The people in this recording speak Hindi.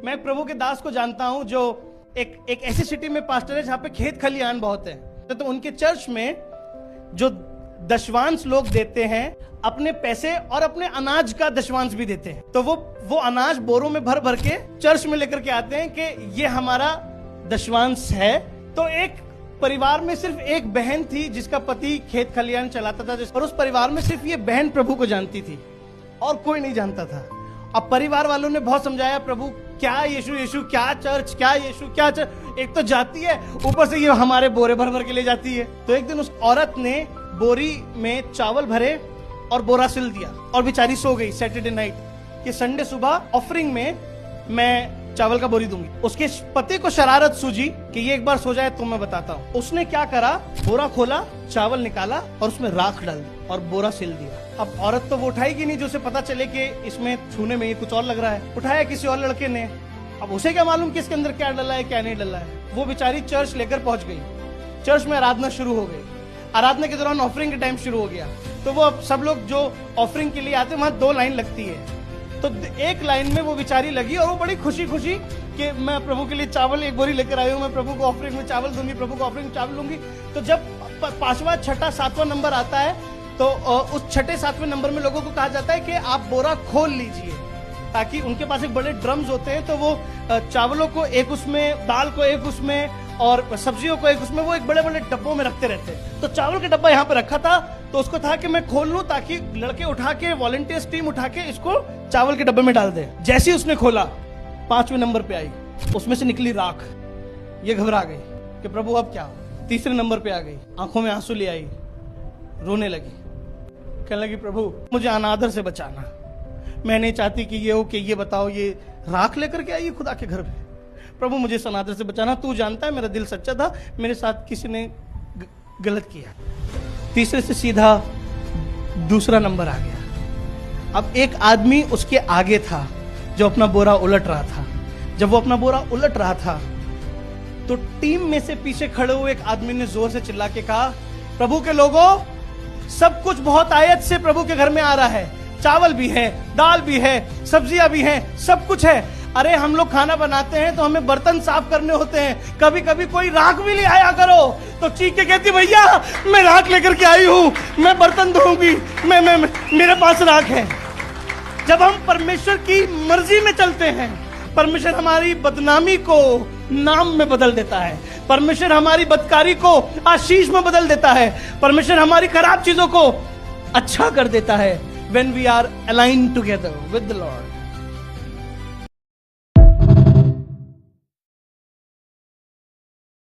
मैं प्रभु के दास को जानता हूं जो एक ऐसी सिटी में पास्टर है जहां पे खेत खलियान बहुत है, तो उनके चर्च में जो दशवांश लोग देते हैं अपने पैसे और अपने अनाज का दशवांश भी देते हैं, तो वो अनाज बोरों में भर भर के चर्च में लेकर के आते हैं कि ये हमारा दशवांश है। तो एक परिवार में सिर्फ एक बहन थी जिसका पति खेत खलियान चलाता था, और उस परिवार में सिर्फ ये बहन प्रभु को जानती थी और कोई नहीं जानता था। अब परिवार वालों ने बहुत समझाया, प्रभु क्या यीशु यीशु क्या चर्च, क्या यीशु क्या चर्च, एक तो जाती है ऊपर से ये हमारे बोरे भर भर के ले जाती है। तो एक दिन उस औरत ने बोरी में चावल भरे और बोरा सिल दिया और बेचारी सो गई सैटरडे नाइट कि संडे सुबह ऑफरिंग में मैं चावल का बोरी दूंगी। उसके पति को शरारत सूझी कि ये एक बार सो जाए तो मैं बताता हूँ। उसने क्या करा, बोरा खोला, चावल निकाला और उसमें राख डाल दी और बोरा सिल दिया। अब औरत तो वो उठाएगी नहीं जो उसे पता चले कि इसमें छूने में ये कुछ और लग रहा है। उठाया किसी और लड़के ने, अब उसे क्या मालूम कि इसके अंदर क्या डला है क्या नहीं डला है। वो बेचारी चर्च लेकर पहुंच गई। चर्च में आराधना शुरू हो गई। आराधना के दौरान ऑफरिंग का टाइम शुरू हो गया, तो वो अब सब लोग जो ऑफरिंग के लिए आते हैं वहां 2 लाइन लगती है। तो एक लाइन में वो बेचारी लगी और वो बड़ी खुशी खुशी कि मैं प्रभु के लिए चावल एक बोरी लेकर आई हूँ, मैं प्रभु को ऑफरिंग में चावल दूंगी, प्रभु को ऑफरिंग में चावल दूंगी। तो जब 5वां 6ठा 7वां नंबर आता है तो उस 6ठे 7वें नंबर में लोगों को कहा जाता है कि आप बोरा खोल लीजिए, ताकि उनके पास एक बड़े ड्रम्स होते हैं, तो वो चावलों को एक उसमें, दाल को एक उसमें और सब्जियों को एक उसमें, वो एक बड़े बड़े डब्बों में रखते रहते हैं। तो चावल का डब्बा यहाँ पे रखा था, तो उसको था कि मैं खोल लूं ताकि लड़के उठा के, वॉलंटियर्स टीम उठा के इसको चावल के डब्बे में डाल दे। जैसे ही उसने खोला 5वें नंबर पे आई, उसमें से निकली राख। ये घबरा गई कि प्रभु अब क्या। 3रे नंबर पे आ गई, आंखों में आंसू ले आई, रोने लगी, कहने लगी प्रभु मुझे अनादर से बचाना, मैं नहीं चाहती कि ये हो कि ये बताओ ये राख लेकर के आई खुदा के घर में। प्रभु मुझे इस अनादर से बचाना, तू जानता है मेरा दिल सच्चा था, मेरे साथ किसी ने गलत किया। 3रे से सीधा 2रा नंबर आ गया। अब एक आदमी उसके आगे था जो अपना बोरा उलट रहा था। जब वो अपना बोरा उलट रहा था तो टीम में से पीछे खड़े हुए एक आदमी ने जोर से चिल्ला के कहा, प्रभु के लोगों, सब कुछ बहुत आयत से प्रभु के घर में आ रहा है, चावल भी है, दाल भी है, सब्जियां भी हैं, सब कुछ है। अरे हम लोग खाना बनाते हैं तो हमें बर्तन साफ करने होते हैं, कभी कभी कोई राख भी ले आया करो। तो चीख के कहती, भैया मैं राख लेकर के आई हूँ, मैं बर्तन धोऊंगी, मैं मेरे पास राख है। जब हम परमेश्वर की मर्जी में चलते हैं, परमेश्वर हमारी बदनामी को नाम में बदल देता है, परमेश्वर हमारी बदकारी को आशीष में बदल देता है, परमेश्वर हमारी खराब चीजों को अच्छा कर देता है। When we are aligned together with the Lord.